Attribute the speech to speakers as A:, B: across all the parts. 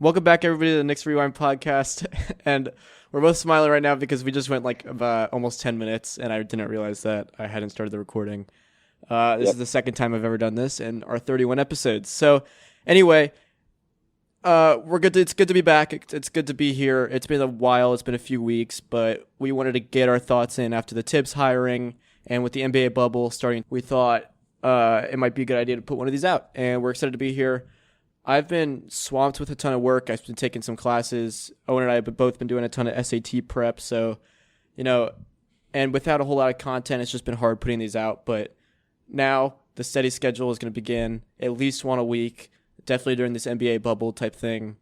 A: Welcome back, everybody, to the Knicks Rewind podcast. And we're both smiling right now because we just went like about almost 10 minutes, and I didn't realize that I hadn't started the recording. This is the second time I've ever done this in our 31 episodes. So, anyway, we're good. It's good to be back. It's good to be here. It's been a while. It's been a few weeks, but we wanted to get our thoughts in after the Tibbs hiring, and with the NBA bubble starting, we thought it might be a good idea to put one of these out. And we're excited to be here. I've been swamped with a ton of work. I've been taking some classes. Owen and I have both been doing a ton of SAT prep. So, and without a whole lot of content, it's just been hard putting these out. But now the steady schedule is going to begin at least one a week, definitely during this NBA bubble type thing.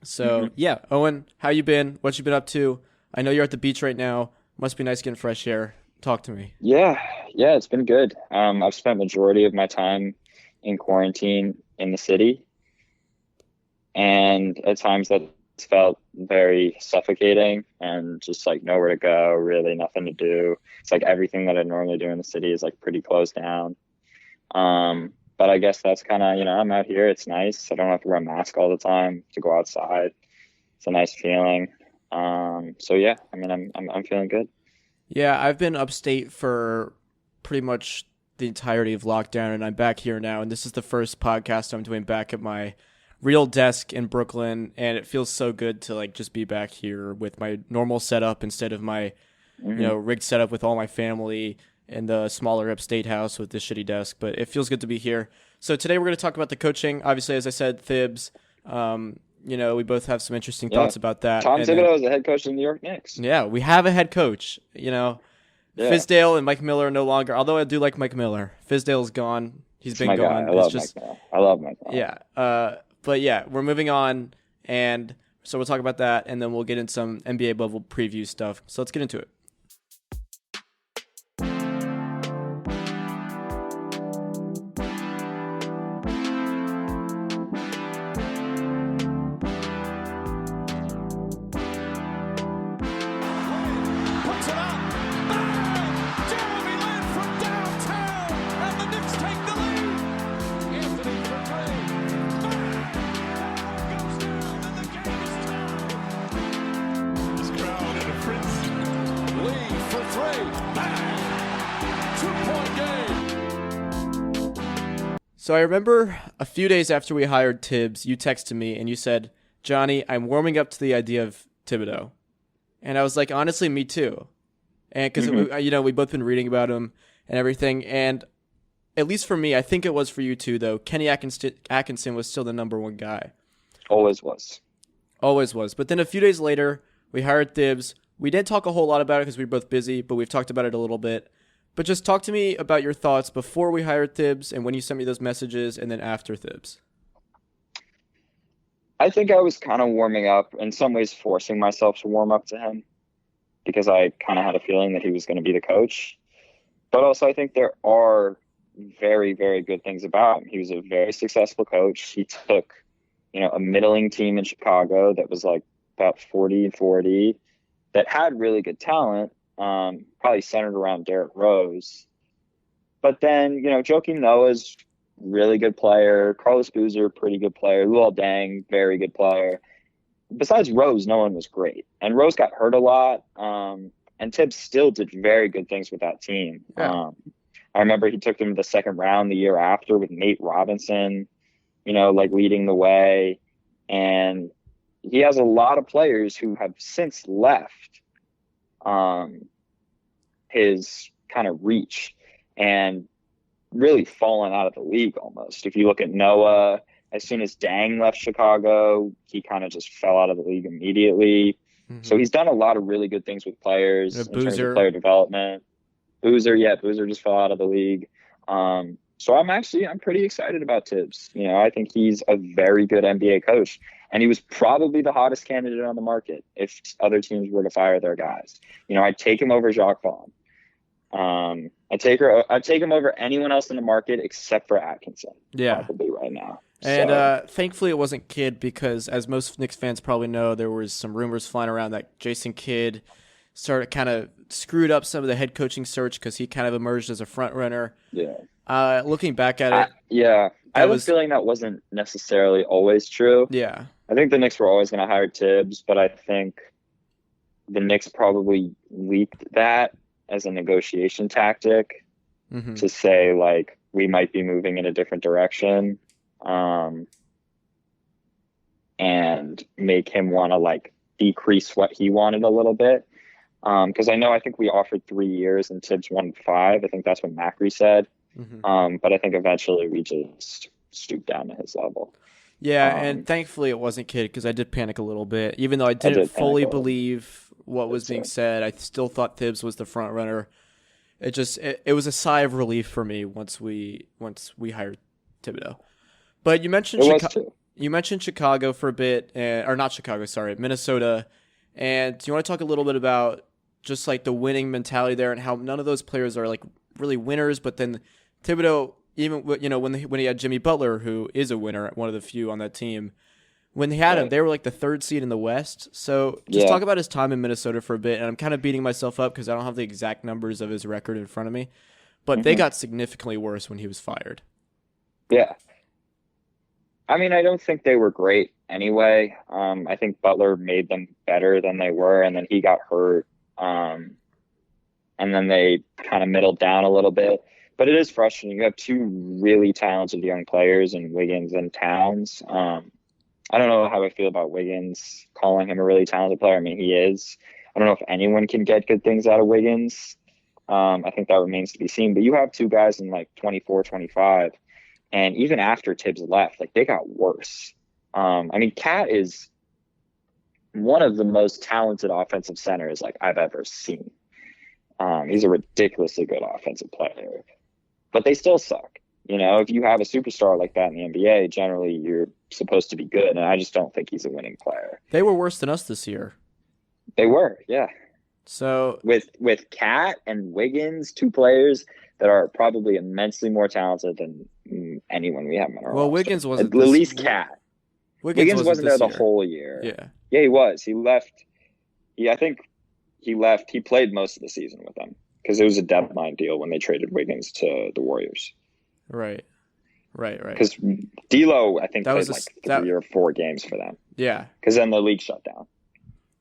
A: So, yeah, Owen, how you been? What you been up to? I know you're at the beach right now. Must be nice getting fresh air. Talk to me.
B: Yeah, it's been good. I've spent majority of my time in quarantine in the city. And at times that's felt very suffocating and just like nowhere to go, really nothing to do. It's like everything that I normally do in the city is like pretty closed down. But I guess that's kind of, I'm out here. It's nice. I don't have to wear a mask all the time to go outside. It's a nice feeling. So yeah, I mean, I'm feeling good.
A: Yeah, I've been upstate for pretty much the entirety of lockdown, and I'm back here now. And this is the first podcast I'm doing back at my real desk in Brooklyn, and it feels so good to like just be back here with my normal setup instead of my rigged setup with all my family in the smaller upstate house with this shitty desk. But it feels good to be here. So today we're going to talk about the coaching. Obviously, as I said, Thibs. We both have some interesting thoughts about that.
B: Tom Thibodeau is the head coach of the New York Knicks.
A: Yeah, we have a head coach. Fizdale and Mike Miller are no longer. Although I do like Mike Miller, Fizdale's gone. He's been gone.
B: I love Mike Miller. I love Mike Miller.
A: Yeah. But yeah, we're moving on, and so we'll talk about that, and then we'll get into some NBA bubble preview stuff. So let's get into it. So I remember a few days after we hired Tibbs, you texted me and you said, "Johnny, I'm warming up to the idea of Thibodeau." And I was like, honestly, me too. And because, we've both been reading about him and everything. And at least for me, I think it was for you too, though. Kenny Atkinson was still the number one guy.
B: Always was.
A: But then a few days later, we hired Thibs. We didn't talk a whole lot about it because we were both busy, but we've talked about it a little bit. But just talk to me about your thoughts before we hired Thibs and when you sent me those messages and then after Thibs.
B: I think I was kind of warming up, in some ways forcing myself to warm up to him because I kind of had a feeling that he was going to be the coach. But also I think there are very, very good things about him. He was a very successful coach. He took, a middling team in Chicago that was like about 40-40 that had really good talent. Probably centered around Derrick Rose. But then, Joakim Noah's really good player. Carlos Boozer, pretty good player. Luol Deng, very good player. Besides Rose, no one was great. And Rose got hurt a lot. And Tibbs still did very good things with that team.
A: Yeah.
B: I remember he took them to the second round the year after with Nate Robinson, leading the way. And he has a lot of players who have since left his kind of reach and really fallen out of the league almost. If you look at Noah, as soon as Dang left Chicago, he kind of just fell out of the league immediately. Mm-hmm. So he's done a lot of really good things with players in terms of player development. Boozer just fell out of the league. So I'm pretty excited about Tibbs. I think he's a very good NBA coach. And he was probably the hottest candidate on the market if other teams were to fire their guys. I'd take him over Jacques Vaughn. I'd take him over anyone else in the market except for Atkinson.
A: Yeah,
B: probably right now.
A: And thankfully it wasn't Kidd because, as most Knicks fans probably know, there was some rumors flying around that Jason Kidd kind of screwed up some of the head coaching search because he kind of emerged as a front runner.
B: Yeah.
A: Looking back at it,
B: I
A: that
B: have a
A: was
B: feeling that wasn't necessarily always true.
A: yeah.
B: I think the Knicks were always going to hire Tibbs, but I think the Knicks probably leaked that as a negotiation tactic
A: Hmm.
B: to say, like, we might be moving in a different direction, and make him want to, like, decrease what he wanted a little bit. Because I think we offered 3 years and Tibbs wanted 5. I think that's what Macri said.
A: Hmm.
B: But I think eventually we just stooped down to his level.
A: Yeah, and
B: Um,
A: thankfully it wasn't Kidd because I did panic a little bit. Even though I
B: I
A: didn't
B: did panic
A: fully
B: a little
A: believe what was
B: bit
A: being
B: too.
A: said, I still thought Thibs was the front runner. It was a sigh of relief for me once we hired Thibodeau. But
B: It was too.
A: You mentioned Chicago for a bit, or not Chicago, sorry, Minnesota. And do you want to talk a little bit about just like the winning mentality there and how none of those players are like really winners, but then Thibodeau, even when he had Jimmy Butler, who is a winner, one of the few on that team, when they had him,
B: Right.
A: they were like the third seed in the West. So just
B: Yeah.
A: talk about his time in Minnesota for a bit. And I'm kind of beating myself up because I don't have the exact numbers of his record in front of me, but they
B: Hmm.
A: got significantly worse when he was fired.
B: Yeah. I mean, I don't think they were great anyway. I think Butler made them better than they were, and then he got hurt. And then they kind of middled down a little bit. But it is frustrating. You have two really talented young players in Wiggins and Towns. I don't know how I feel about Wiggins, calling him a really talented player. I mean, he is. I don't know if anyone can get good things out of Wiggins. I think that remains to be seen. But you have two guys in like 24, 25. And even after Tibbs left, like they got worse. I mean, Cat is one of the most talented offensive centers like I've ever seen. He's a ridiculously good offensive player, but they still suck. You know, if you have a superstar like that in the NBA, generally you're supposed to be good, and I just don't think he's a winning player.
A: They were worse than us this year.
B: They were, yeah,
A: So,
B: with Cat and Wiggins, two players that are probably immensely more talented than anyone we have in our
A: well,
B: roster.
A: Wiggins
B: At
A: wasn't this.
B: least Cat.
A: Wiggins
B: Wiggins
A: wasn't
B: wasn't there
A: this
B: the
A: year.
B: whole year.
A: Yeah.
B: Yeah, he was. He left. I think he left. He played most of the season with them because it was a deadline deal when they traded Wiggins to the Warriors.
A: Right. Right. Right.
B: Because D'Lo, I think,
A: That
B: played
A: was
B: like 3 or 4 games for them.
A: Yeah.
B: Because then the league shut down,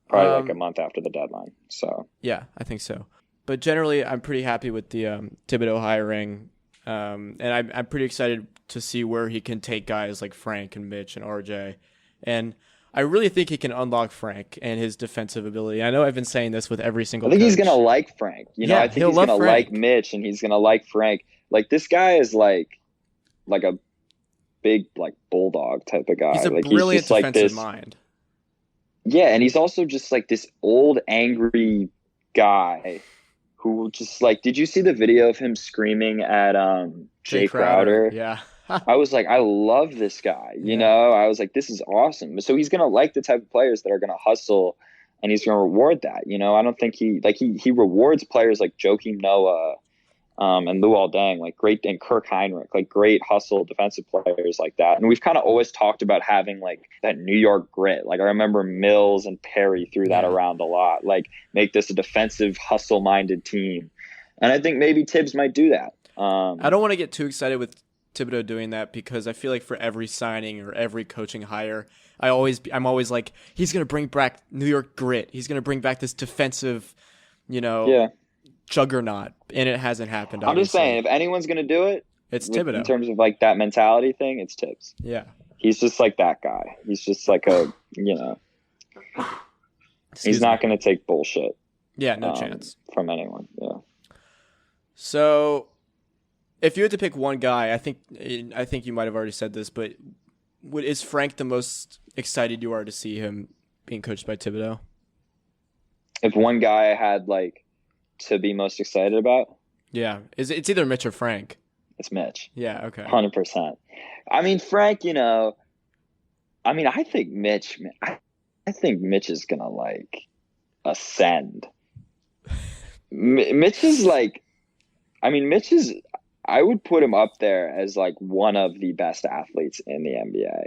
B: probably like a
A: Um,
B: month after the deadline. So
A: yeah, I think so. But generally, I'm pretty happy with the Thibodeau hiring, and I'm pretty excited to see where he can take guys like Frank and Mitch and RJ, and I really think he can unlock Frank and his defensive ability. I know I've been saying this with every
B: I
A: single
B: think
A: coach.
B: he's gonna like Frank. You know,
A: Yeah,
B: I think
A: he'll
B: he's
A: love
B: gonna like
A: Frank.
B: Mitch, and he's gonna like Frank. Like this guy is like a big like bulldog type of guy.
A: He's a
B: Like he's
A: brilliant
B: just like
A: defensive
B: this.
A: mind.
B: Yeah, and he's also just like this old angry guy who just like, did you see the video of him screaming at
A: Jay
B: Jay
A: Crowder.
B: Crowder?
A: Yeah.
B: I was like, I love this guy. You
A: Yeah.
B: know, I was like, this is awesome. So he's gonna like the type of players that are gonna hustle, and he's gonna reward that. You know, I don't think he rewards players like Joakim Noah, and Luol Deng, like great, and Kirk Heinrich, like great hustle defensive players like that. And we've kind of always talked about having like that New York grit. Like I remember Mills and Perry threw that
A: Yeah.
B: around a lot. Like make this a defensive, hustle-minded team. And I think maybe Tibbs might do that.
A: I don't want to get too excited with Thibodeau doing that because I feel like for every signing or every coaching hire, I'm always like, he's gonna bring back New York grit. He's gonna bring back this defensive,
B: Yeah,
A: juggernaut, and it hasn't happened.
B: I'm just
A: Obviously,
B: saying, if anyone's gonna do it,
A: it's
B: in
A: Thibodeau.
B: terms of like that mentality thing, it's Tibbs.
A: Yeah.
B: He's just like that guy. He's just like
A: Excuse
B: he's not
A: me.
B: going to take bullshit
A: Yeah, no chance.
B: from anyone. Yeah.
A: So, if you had to pick one guy, I think you might have already said this, but is Frank the most excited you are to see him being coached by Thibodeau?
B: If one guy I had like to be most excited about,
A: Yeah, it's either Mitch or Frank.
B: it's Mitch.
A: Yeah. Okay.
B: 100%. I mean, Frank, I think I think Mitch is going to like ascend. Mitch is like, Mitch is, I would put him up there as like one of the best athletes in the NBA.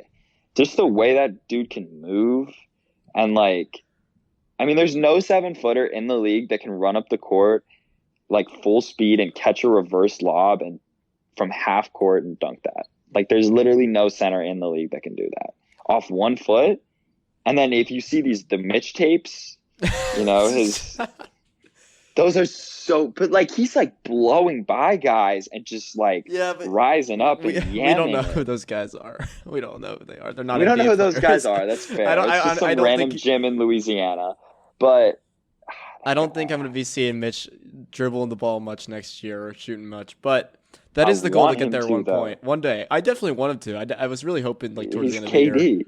B: Just the way that dude can move, and like, there's no 7-footer in the league that can run up the court like full speed and catch a reverse lob and from half court and dunk that. Like, there's literally no center in the league that can do that off 1 foot. And then if you see the Mitch tapes, those are so, but like, he's like blowing by guys and just like rising up and yamming.
A: We don't know who those guys are. We don't know who they are. They're not.
B: We don't know who
A: players.
B: those guys are. That's fair. It's just some random gym in Louisiana. But
A: I don't think I'm going to be seeing Mitch dribbling the ball much next year or shooting much. But that is the goal to get there one day. I definitely want him to. I was really hoping like towards the end of the year.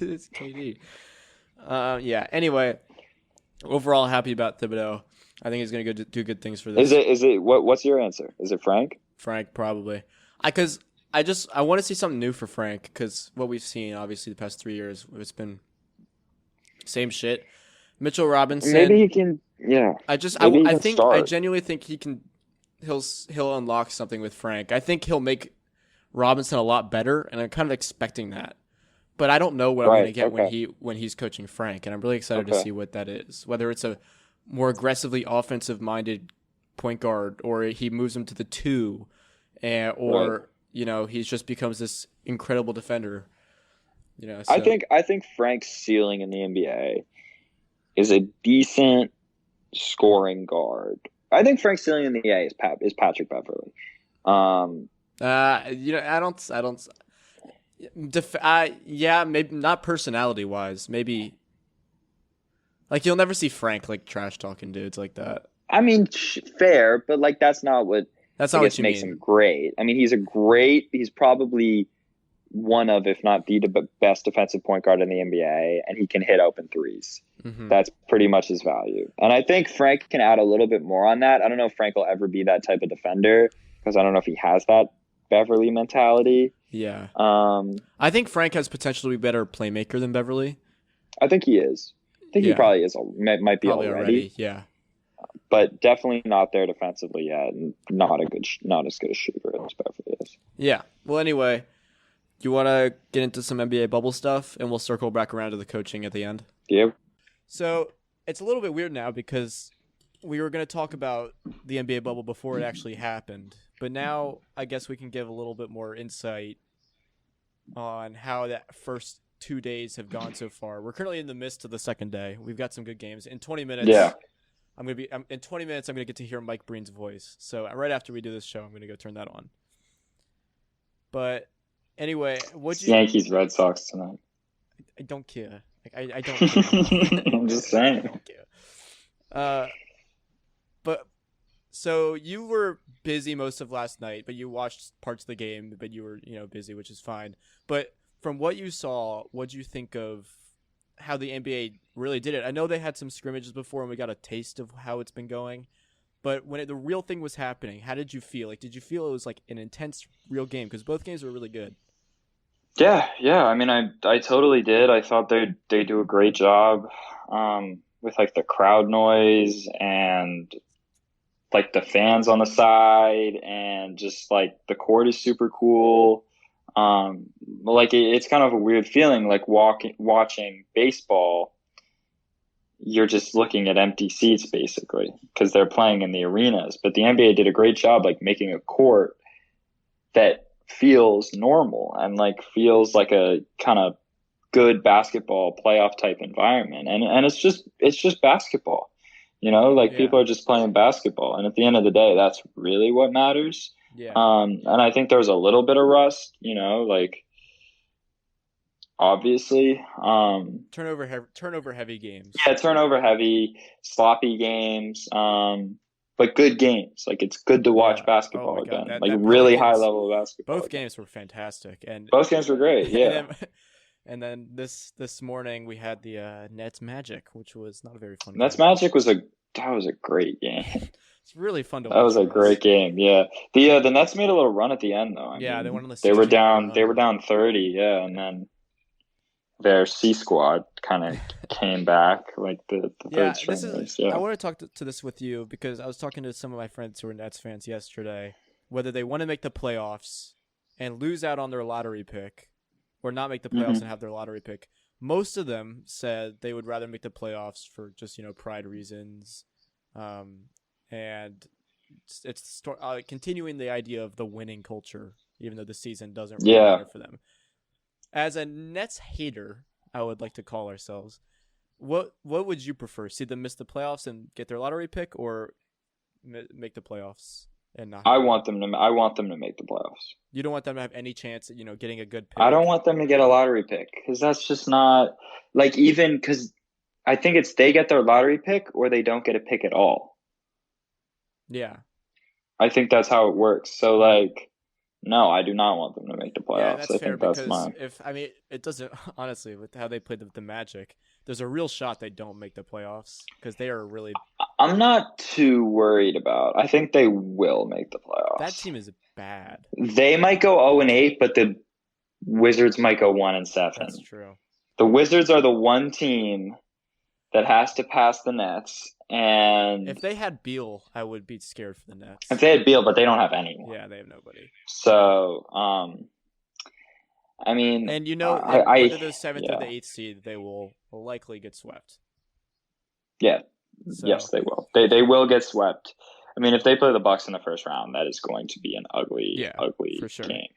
A: It's KD. Yeah. Anyway, overall happy about Thibodeau. I think he's going to go do good things for this.
B: Is it what's your answer? Is it Frank?
A: Frank, probably. Because I want to see something new for Frank, because what we've seen, obviously, the past 3 years, it's been same shit. Mitchell Robinson.
B: Maybe he can, yeah.
A: I genuinely think he'll unlock something with Frank. I think he'll make Robinson a lot better, and I'm kind of expecting that. But I don't know what I'm going to get when he's coaching Frank, and I'm really excited to see what that is. Whether it's a more aggressively offensive-minded point guard, or he moves him to the 2, or he just becomes this incredible defender. So.
B: I think Frank's ceiling in the NBA is a decent scoring guard. I think Frank's ceiling in the NBA is Patrick Beverley.
A: I don't. Maybe not personality wise. Maybe like you'll never see Frank like trash talking dudes like that.
B: I mean, fair, but like that's not what makes him great. I mean, he's probably one of, if not the best defensive point guard in the NBA, and he can hit open threes. Mm-hmm. That's pretty much his value. And I think Frank can add a little bit more on that. I don't know if Frank will ever be that type of defender, because I don't know if he has that Beverly mentality.
A: Yeah. I think Frank has potential to be a better playmaker than Beverly.
B: I think he is. I think he probably is. Might be already.
A: Yeah.
B: But definitely not there defensively yet, and not as good a shooter as Beverly is.
A: Yeah. Well, anyway, you want to get into some NBA bubble stuff, and we'll circle back around to the coaching at the end?
B: Yeah.
A: So it's a little bit weird now, because we were going to talk about the NBA bubble before it actually happened. But now I guess we can give a little bit more insight on how that first 2 days have gone so far. We're currently in the midst of the second day. We've got some good games. In 20 minutes, in 20 minutes, I'm going to get to hear Mike Breen's voice. So right after we do this show, I'm going to go turn that on. But anyway,
B: Yankees Red Sox tonight?
A: I don't care. I don't care.
B: I'm just saying.
A: I don't care. But so you were busy most of last night, but you watched parts of the game, but you were, busy, which is fine. But from what you saw, what do you think of how the NBA really did it? I know they had some scrimmages before, and we got a taste of how it's been going. But when the real thing was happening, how did you feel? Like, did you feel it was like an intense, real game? Because both games were really good.
B: Yeah. I mean, I totally did. I thought they do a great job with like the crowd noise and like the fans on the side, and just like the court is super cool. Like it's kind of a weird feeling, like watching baseball. You're just looking at empty seats basically, because they're playing in the arenas. But the NBA did a great job like making a court that feels normal and like feels like a kind of good basketball playoff type environment. And it's just basketball. People are just playing basketball, and at the end of the day, that's really what matters.
A: Yeah.
B: And I think there's a little bit of rust, obviously.
A: Turnover heavy games.
B: Yeah, turnover heavy, sloppy games, but good games. Like, it's good to watch basketball again. Really high level of basketball.
A: Both games were fantastic, and
B: both games were great. Yeah.
A: And then this morning we had the Nets Magic, which was not a very fun game.
B: Nets Magic was a great game.
A: It's really fun to watch.
B: That was a great game. Yeah. The Nets made a little run at the end though.
A: They went on the
B: They were down 30, yeah, and then their C squad kind of came back, like the third stringers. Yeah.
A: I want to talk to this with you, because I was talking to some of my friends who are Nets fans yesterday, whether they want to make the playoffs and lose out on their lottery pick, or not make the playoffs and have their lottery pick. Most of them said they would rather make the playoffs for just, pride reasons. And continuing the idea of the winning culture, even though the season doesn't really
B: Yeah.
A: matter for them. As a Nets hater, I would like to call ourselves. What would you prefer? See them miss the playoffs and get their lottery pick, or make the playoffs and not?
B: I want them to make the playoffs.
A: You don't want them to have any chance at getting a good pick.
B: I don't want them to get a lottery pick because that's just not like even because I think it's they get their lottery pick or they don't get a pick at all.
A: Yeah.
B: I think that's how it works. So like, no, I do not want them to make the playoffs.
A: Yeah, that's
B: I
A: fair
B: think that's
A: because it doesn't honestly with how they played the Magic. There's a real shot they don't make the playoffs because they are really.
B: I'm not too worried about. I think they will make the playoffs.
A: That team is bad.
B: They might go 0-8, but the Wizards might go 1-7.
A: That's true.
B: The Wizards are the one team that has to pass the Nets, and
A: if they had Beal, I would be scared for the Nets.
B: If they had Beal, but they don't have anyone.
A: Yeah, they have nobody.
B: So, I mean,
A: and whether the 7th or the 8th seed, they will likely get swept.
B: Yeah, yes, they will. They will get swept. I mean, if they play the Bucks in the first round, that is going to be an ugly
A: for sure.
B: game.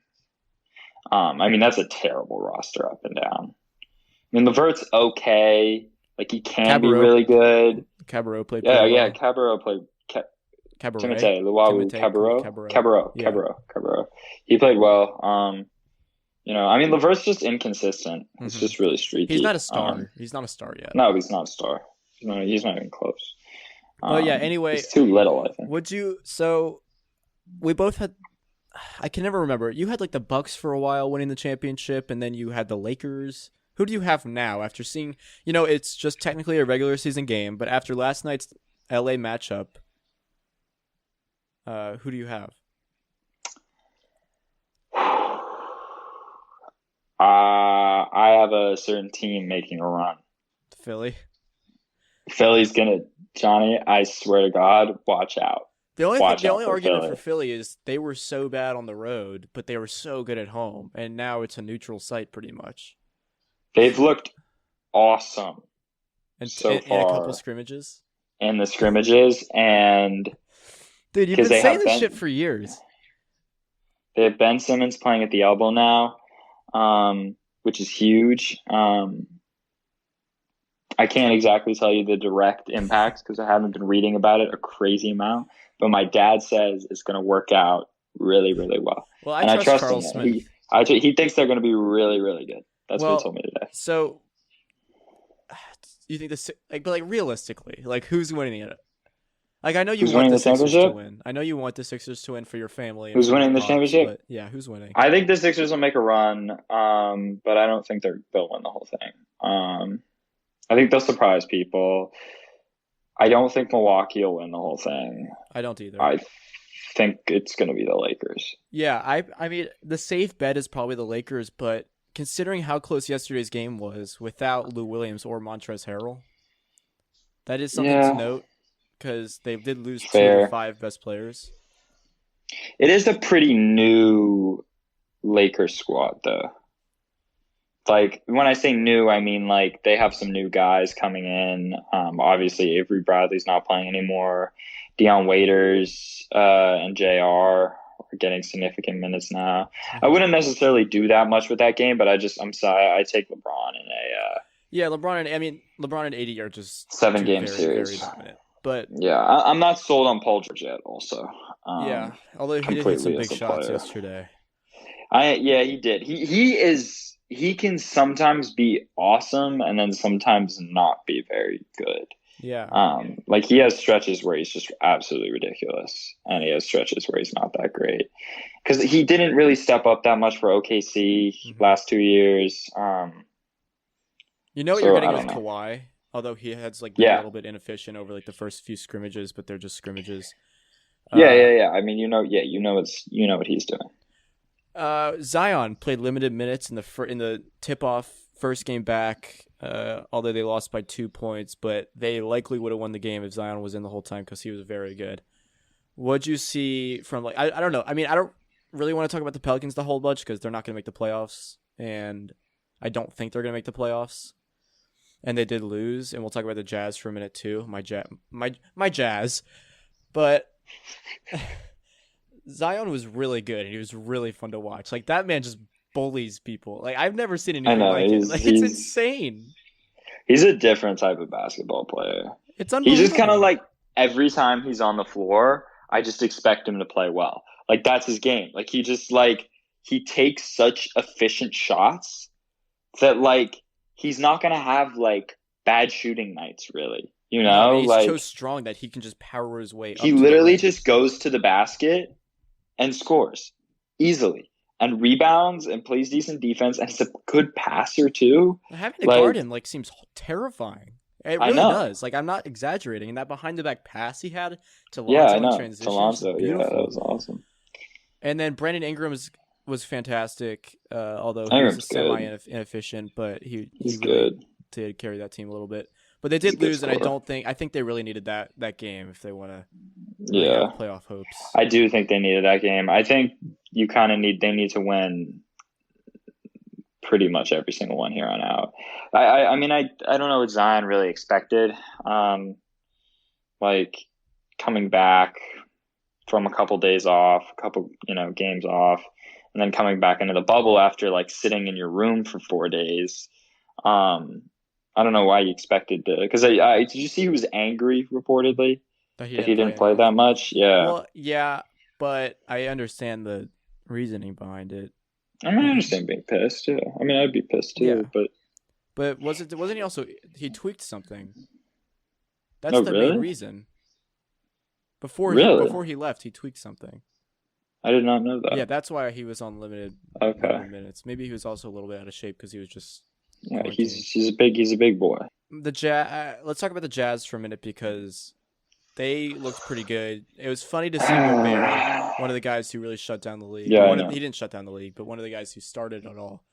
B: I mean, that's a terrible roster up and down. I mean, LeVert's okay. Like, he can be really good.
A: Cabarrot played
B: pretty well. Cabarrot played.
A: Cabaret.
B: Luau, Cabarrot. He played well. I mean, LeVert's just inconsistent. It's just really streaky.
A: He's not a star. He's not a star yet.
B: No, he's not a star. He's not even close.
A: But yeah, anyway.
B: He's too little, I think.
A: So, we both had, I can never remember. You had like the Bucks for a while winning the championship, and then you had the Lakers. Who do you have now after seeing, it's just technically a regular season game, but after last night's LA matchup, who do you have?
B: I have a certain team making a run.
A: Philly?
B: Philly's Johnny, I swear to God, watch out.
A: The only argument for Philly is they were so bad on the road, but they were so good at home, and now it's a neutral site pretty much.
B: They've looked awesome
A: in
B: far.
A: In a couple scrimmages?
B: In the scrimmages, and...
A: Dude, you've been saying this shit for years.
B: They have Ben Simmons playing at the elbow now, which is huge. I can't exactly tell you the direct impacts because I haven't been reading about it a crazy amount, but my dad says it's going to work out really, really well.
A: Well, I trust Carl Smith.
B: He thinks they're going to be really, really good. That's what he told me today.
A: So, you think realistically, who's winning it? I know you want the Sixers to win. I know you want the Sixers to win for your family.
B: Who's winning the championship?
A: Yeah, who's winning?
B: I think the Sixers will make a run, but I don't think they'll win the whole thing. I think they'll surprise people. I don't think Milwaukee will win the whole thing.
A: I don't either.
B: I think it's going to be the Lakers.
A: Yeah, I mean, the safe bet is probably the Lakers, but considering how close yesterday's game was without Lou Williams or Montrezl Harrell, that is something to note because they did lose 2 of the 5 best players.
B: It is a pretty new Lakers squad, though. When I say new, I mean they have some new guys coming in. Obviously, Avery Bradley's not playing anymore. Deion Waiters and JR are getting significant minutes now. I wouldn't necessarily do that much with that game, but I'm sorry. I take LeBron in a
A: LeBron and AD are just
B: 7-game series.
A: Very dominant. But
B: yeah, I'm not sold on Paul George yet. Also,
A: although he did hit some big shots yesterday.
B: He did. He can sometimes be awesome and then sometimes not be very good.
A: Yeah.
B: He has stretches where he's just absolutely ridiculous, and he has stretches where he's not that great because he didn't really step up that much for OKC last 2 years.
A: What you're getting with Kawhi, although he has been a little bit inefficient over the first few scrimmages, but they're just scrimmages.
B: Yeah. I mean, what he's doing.
A: Zion played limited minutes in the tip-off first game back, although they lost by 2 points, but they likely would have won the game if Zion was in the whole time because he was very good. What'd you see from I don't know. I mean, I don't really want to talk about the Pelicans the whole bunch because they're not going to make the playoffs, and I don't think they're going to make the playoffs. And they did lose, and we'll talk about the Jazz for a minute too. My Jazz, but Zion was really good. He was really fun to watch. Like, that man just bullies people. Like, I've never seen
B: I
A: anything
B: know
A: like it. Like, it's insane.
B: he's a different type of basketball player.
A: It's
B: He's just kind of
A: unbelievable.
B: like every time he's on the floor, I just expect him to play well. Like that's his game. Like he takes such efficient shots that like he's not gonna have like bad shooting nights really. You
A: No, and
B: know,
A: he's so
B: like
A: strong that he can just power his way
B: he
A: up to the
B: literally
A: rim.
B: just goes to the basket and scores easily and rebounds and plays decent defense and he's a good passer too.
A: Having to guard
B: Like
A: him like seems terrifying. It
B: I
A: really
B: know.
A: does. Like, I'm not exaggerating. And that behind the back pass he had to
B: Yeah, I
A: Lonzo in
B: know.
A: transition was
B: Alonso, yeah, that
A: beautiful.
B: was awesome.
A: And then Brandon Ingram was fantastic. Although he was
B: Ingram's
A: semi
B: good.
A: inefficient, but he
B: He's
A: really
B: good.
A: did carry that team a little bit. But they
B: He's a
A: did
B: good
A: lose, and
B: scorer.
A: I think they really needed that game if they want to really have
B: Yeah.
A: playoff hopes.
B: I do think they needed that game. I think they need to win pretty much every single one here on out. I mean I don't know what Zion really expected. Like coming back from a couple days off, a couple, games off, and then coming back into the bubble after like sitting in your room for 4 days. I don't know why you expected to, because did you see he was angry reportedly
A: That he
B: that
A: didn't
B: he
A: play
B: didn't play
A: enough.
B: that much? Yeah.
A: Well, yeah, but I understand the reasoning behind it.
B: I mean, I understand being pissed. Yeah, I mean, I'd be pissed
A: Yeah,
B: too. But
A: but wasn't he also he tweaked something? That's
B: oh,
A: the main
B: really?
A: reason. Before
B: Really?
A: he left, he tweaked something.
B: I did not know
A: Yeah,
B: that.
A: that's why he was on
B: Okay.
A: limited minutes. Maybe he was also a little bit out of shape because he was just
B: Yeah,
A: quarantining.
B: he's a big boy.
A: The Jazz. Let's talk about the Jazz for a minute because they looked pretty good. It was funny to see Gobert, one of the guys who really shut down the league.
B: Yeah,
A: Or
B: I know.
A: he didn't shut down the league, but one of the guys who started it all.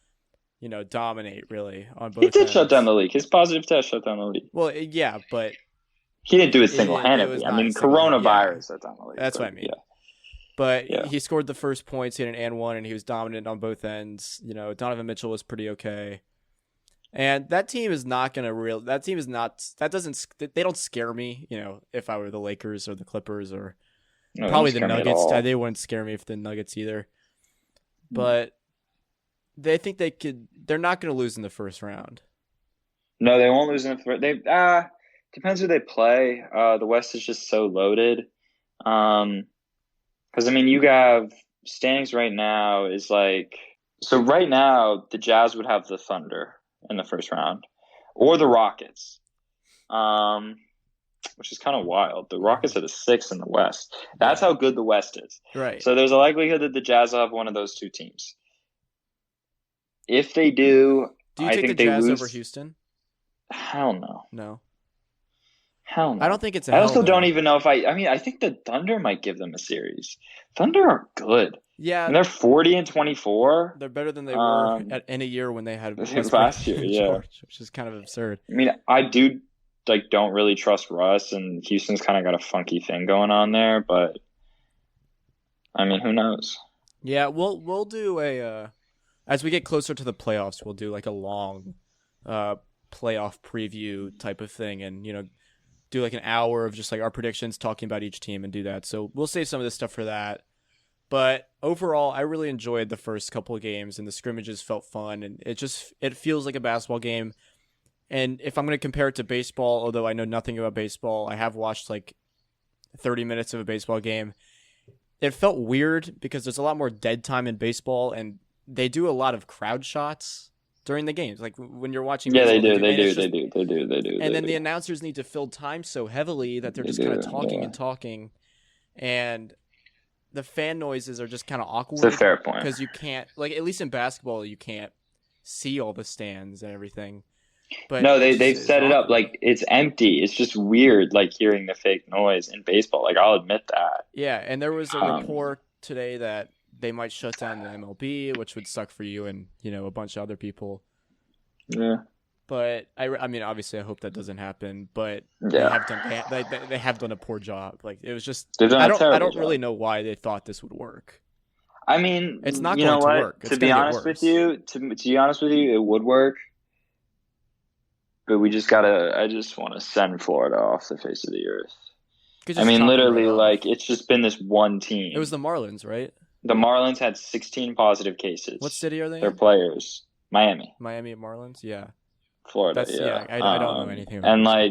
A: Dominate really on
B: He
A: both
B: did shut down
A: ends.
B: the league. His positive test shut down the league.
A: Well, yeah, but
B: He didn't do it
A: it was
B: single-handedly. I
A: not a
B: mean,
A: single. Yeah,
B: coronavirus shut down the league.
A: that's what I
B: But
A: mean.
B: yeah,
A: But
B: yeah.
A: he scored the first points, he had an and one, and he was dominant on both ends. Donovan Mitchell was pretty okay. And that team is not going to that team is not, that doesn't, they don't scare me, if I were the Lakers or the Clippers or
B: No,
A: probably
B: they
A: the
B: don't scare me at
A: Nuggets.
B: all.
A: They wouldn't scare me if the Nuggets either. But they think they're not going to lose in the first round.
B: No, they won't lose in the first. Depends who they play. The West is just so loaded. Because I mean, you have standings right now is like, so right now the Jazz would have the Thunder in the first round, or the Rockets, which is kind of wild. The Rockets are the 6th in the West. That's how good the West is.
A: Right.
B: So there's a likelihood that the Jazz will have one of those two teams. If they do,
A: Do you
B: I
A: take
B: think
A: the
B: they
A: Jazz
B: lose.
A: over Houston?
B: Hell no.
A: No.
B: Hell no.
A: I don't think it's a
B: I
A: hell
B: also
A: no.
B: don't even know if I mean, I think the Thunder might give them a series. Thunder are good.
A: Yeah.
B: And they're 40-24.
A: They're better than they were in a year when they had
B: last year,
A: and
B: yeah.
A: George, which is kind of absurd.
B: I mean, I do don't really trust Russ, and Houston's kind of got a funky thing going on there, but I mean, who knows?
A: Yeah, we'll do a as we get closer to the playoffs, we'll do like a long playoff preview type of thing, and do like an hour of just like our predictions, talking about each team, and do that. So we'll save some of this stuff for that. But overall, I really enjoyed the first couple of games, and the scrimmages felt fun, and it feels like a basketball game. And if I'm going to compare it to baseball, although I know nothing about baseball, I have watched like 30 minutes of a baseball game. It felt weird because there's a lot more dead time in baseball, and they do a lot of crowd shots during the games. Like when you're watching
B: Yeah,
A: baseball,
B: they do.
A: and then the announcers need to fill time so heavily that they're just kind of talking and talking, and the fan noises are just kind of awkward.
B: It's a fair point.
A: Because you can't, like, at least in basketball, you can't see all the stands and everything. But
B: no, they've set it up like it's empty. It's just weird, like hearing the fake noise in baseball. Like I'll admit that.
A: Yeah, and there was a report today that they might shut down the MLB, which would suck for you and a bunch of other people.
B: Yeah.
A: But I mean, obviously, I hope that doesn't happen. But
B: yeah,
A: they have done a poor job. Like it was just
B: I
A: don't really know why they thought this would work.
B: I mean,
A: it's not going to work.
B: To be honest with you, it would work. But I just want to send Florida off the face of the earth.
A: could
B: I
A: just
B: mean,
A: chalk them
B: literally,
A: right off.
B: like, it's just been this one team.
A: It was the Marlins, right?
B: The Marlins had 16 positive cases.
A: What city are they
B: Their
A: in?
B: players. Miami.
A: Miami Marlins? Yeah.
B: Florida,
A: That's
B: yeah.
A: I don't know anything about
B: And,
A: baseball.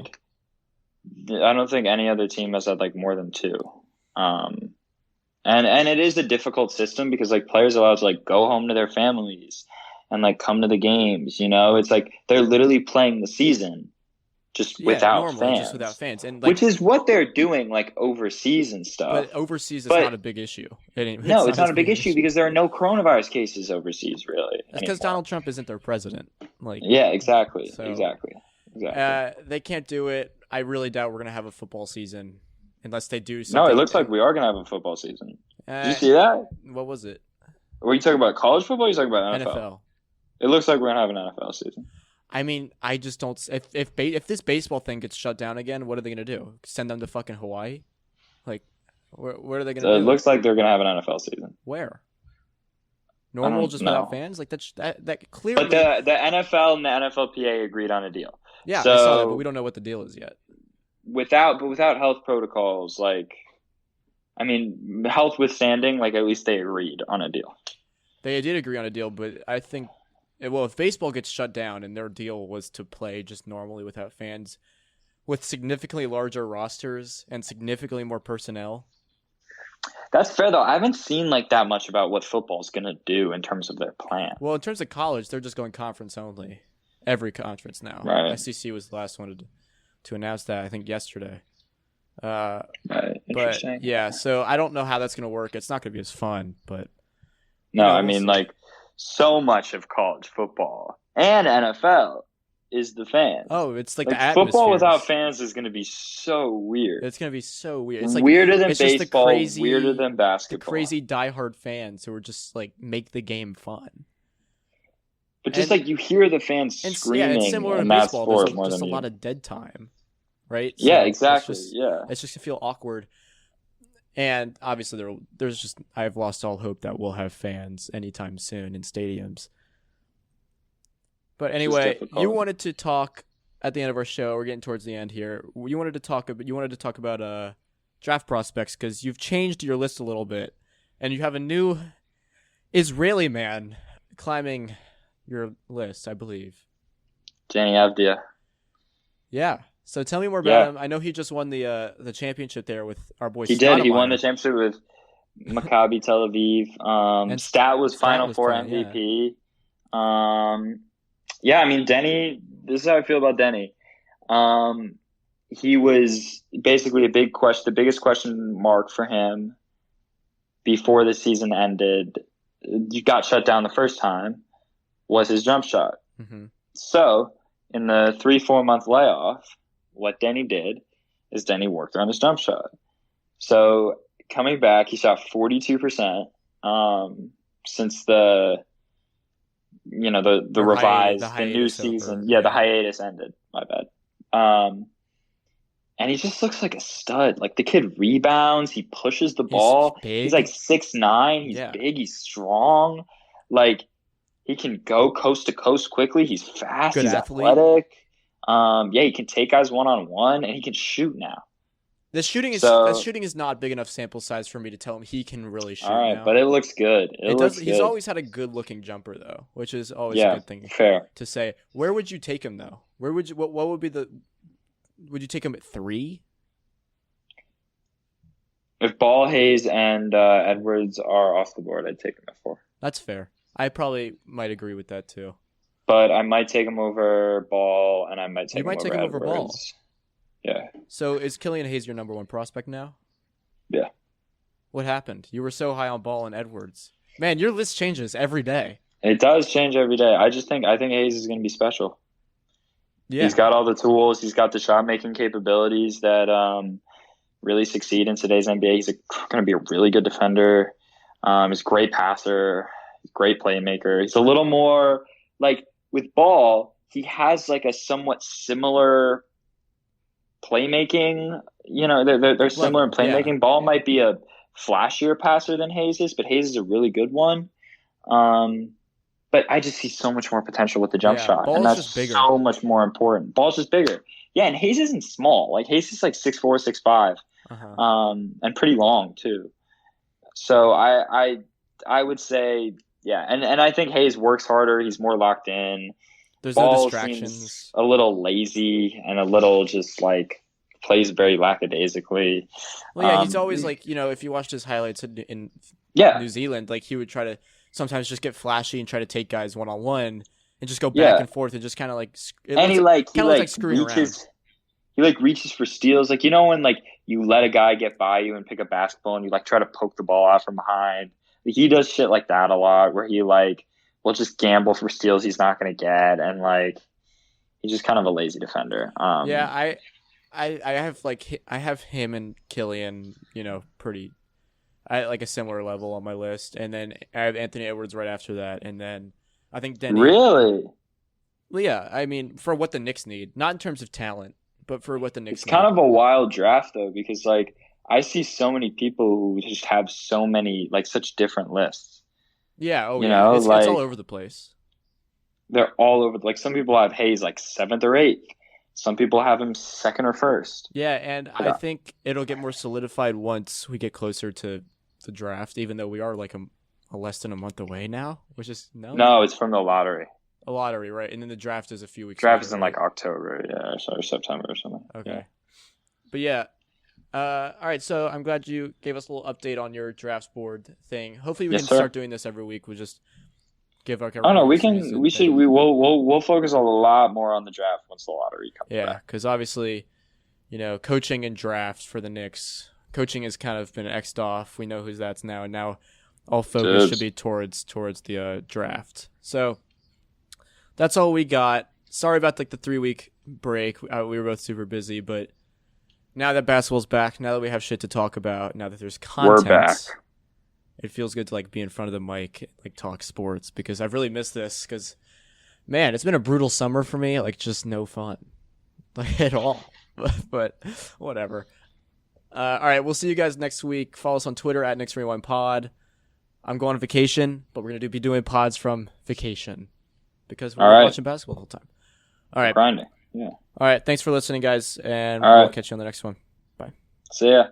B: like, I don't think any other team has had, like, more than 2. And it is a difficult system because, like, players are allowed to, like, go home to their families and, like, come to the games, you know? It's like they're literally playing the season just without
A: normally
B: fans.
A: just without fans. And like,
B: which is what they're doing, like, overseas and stuff.
A: But overseas is
B: But-
A: not a big issue.
B: No, it's not
A: as
B: a big issue because there are no coronavirus cases overseas, really.
A: That's because
B: anymore.
A: Donald Trump isn't their president. Like,
B: Yeah, exactly.
A: So-
B: Exactly.
A: they can't do it. I really doubt we're gonna have a football season unless they do
B: No,
A: something.
B: it looks like we are going to have a football season. Did you
A: Uh,
B: see that?
A: what was it?
B: Were you talking about college football or are you talking about NFL?
A: NFL.
B: It looks like we're going to have an NFL season.
A: I mean, I just don't. If this baseball thing gets shut down again, what are they gonna do? Send them to fucking Hawaii? Like, where are they gonna
B: So
A: do?
B: it looks like they're going to have an NFL season.
A: Where? Normal,
B: don't
A: just
B: know.
A: without fans? Like that clearly.
B: But the NFL and the NFLPA agreed on a deal.
A: yeah,
B: so-
A: I saw that, but we don't know what the deal is yet.
B: Without health protocols, like, I mean, health withstanding, like, at least they agreed on a deal.
A: They did agree on a deal, but I think, well, if baseball gets shut down and their deal was to play just normally without fans, with significantly larger rosters and significantly more personnel.
B: That's fair, though. I haven't seen, like, that much about what football's going to do in terms of their plan.
A: Well, in terms of college, they're just going conference only. Every conference now.
B: Right.
A: SEC was the last one to announce that, I think, yesterday.
B: Right.
A: But,
B: Interesting.
A: yeah, so I don't know how that's going to work. It's not going to be as fun, but...
B: No,
A: Yeah,
B: I
A: we'll
B: mean,
A: see.
B: like, so much of college football and NFL is the fans.
A: Oh, it's like
B: Like,
A: the atmosphere.
B: football without fans is going to be so weird.
A: It's going to be so weird. It's like
B: weirder than
A: it's just the
B: baseball,
A: crazy-
B: weirder than
A: the
B: basketball.
A: crazy diehard fans who are just, like, make the game fun.
B: But just,
A: and-
B: like, you hear the fans
A: And
B: screaming
A: it's similar to
B: in that
A: baseball.
B: sport
A: There's
B: more
A: just a
B: than
A: lot
B: you.
A: of dead time, right?
B: Yeah,
A: So
B: exactly.
A: It's just,
B: Yeah.
A: it's just to feel awkward. And obviously, there's just I've lost all hope that we'll have fans anytime soon in stadiums. But anyway,
B: difficult.
A: you wanted to talk at the end of our show. We're getting towards the end here. You wanted to talk about draft prospects because you've changed your list a little bit, and you have a new Israeli man climbing your list, I believe.
B: Danny Avdia.
A: Yeah. So tell me more about
B: Yeah.
A: him. I know he just won the championship there with our boy.
B: He did. He won
A: Stoudemire.
B: the championship with Maccabi Tel Aviv.
A: And
B: Stat was
A: Stat
B: Final
A: was
B: Four
A: playing, yeah.
B: MVP. Yeah, I mean, Denny, this is how I feel about Denny. He was basically the biggest question mark for him before the season ended. You got shut down the first time was his jump shot.
A: Mm-hmm.
B: So in the 3-4 month layoff, what Denny did is Denny worked on his jump shot. So coming back, he shot 42% since the revised, the new
A: hiatus
B: season.
A: over.
B: Yeah, the hiatus ended. My bad. And he just looks like a stud. Like, the kid rebounds, he pushes the ball.
A: big.
B: He's like 6'9". He's
A: Yeah.
B: big. He's strong. Like, he can go coast to coast quickly. He's fast.
A: Good
B: He's
A: athlete.
B: athletic. Yeah, he can take guys 1-on-1, and he can shoot now.
A: The shooting is
B: So-
A: that shooting is not big enough sample size for me to tell him he can really shoot.
B: All right,
A: now.
B: but it looks good. It looks
A: does.
B: good.
A: He's always had a good looking jumper though, which is always a
B: Yeah,
A: good thing
B: fair.
A: to say. Where would you take him though? Where would you? What would be the? Would you take him at 3?
B: If Ball, Hayes, and Edwards are off the board, I'd take him at 4.
A: That's fair. I probably might agree with that too.
B: But I might take him over Ball, and I might take
A: You might take him over Ball.
B: Edwards. Yeah.
A: So is Killian Hayes your number 1 prospect now?
B: Yeah.
A: What happened? You were so high on Ball and Edwards. Man, your list changes every day.
B: It does change every day. I think Hayes is going to be special.
A: Yeah.
B: He's got all the tools. He's got the shot-making capabilities that really succeed in today's NBA. He's going to be a really good defender. He's a great passer, great playmaker. He's a little more like with Ball, he has like a somewhat similar playmaking. You know, they're similar in playmaking.
A: Yeah.
B: Ball might be a flashier passer than Hayes is, but Hayes is a really good one. But I just see so much more potential with the jump shot,
A: Ball's
B: and that's
A: just bigger.
B: so much more important. Ball's just bigger. Yeah, and Hayes isn't small. Like, Hayes is like 6'4", 6'5". and pretty long too. So I would say, yeah, and I think Hayes works harder. He's more locked in.
A: There's no
B: Ball
A: distractions.
B: seems a little lazy and a little just like plays very lackadaisically.
A: Well, yeah, he's always like, if you watched his highlights in
B: Yeah,
A: New Zealand, like he would try to sometimes just get flashy and try to take guys one-on-one and just go back and forth and just kind of like,
B: and he
A: screwing around.
B: He like reaches for steals, like when like you let a guy get by you and pick a basketball and you like try to poke the ball out from behind. He does shit like that a lot, where he like will just gamble for steals he's not going to get, and like he's just kind of a lazy defender.
A: Yeah, I have him and Killian, pretty. I like a similar level on my list, and then I have Anthony Edwards right after that, and then I think Denny.
B: Really?
A: Well, yeah, I mean, for what the Knicks need, not in terms of talent, but for what the Knicks need.
B: It's kind of a wild draft though, because like I see so many people who just have so many like such different lists.
A: Yeah, it's all over the place.
B: They're all over. Like some people have Hayes like 7th or 8th. Some people have him 2nd or 1st.
A: Yeah, and I think it'll get more solidified once we get closer to the draft, even though we are like a less than a month away now, which is
B: No, it's from the lottery.
A: A lottery, right? And then the draft is a few weeks.
B: Draft is in like October, or September or something.
A: Okay,
B: yeah.
A: But yeah, all right. So I'm glad you gave us a little update on your drafts board thing. Hopefully, we can start doing this every week. We'll just give like.
B: Oh no, we can. We should. We'll focus a lot more on the draft once the lottery comes.
A: Yeah, because obviously, coaching and drafts for the Knicks. Coaching has kind of been X'd off. We know who that's now, and now all focus should be towards the draft. So that's all we got. Sorry about like the 3-week break. We were both super busy, but now that basketball's back, now that we have shit to talk about, now that there's content,
B: we're back.
A: It feels good to like be in front of the mic, like talk sports, because I've really missed this. Because man, it's been a brutal summer for me. Like just no fun, like at all. But whatever. All right, we'll see you guys next week. Follow us on Twitter at Knicks Rewind Pod. I'm going on vacation, but we're gonna be doing pods from vacation because we're not watching basketball the whole time. All right,
B: grinding. Yeah.
A: All right, thanks for listening, guys, and we'll catch you on the next one. Bye.
B: See ya.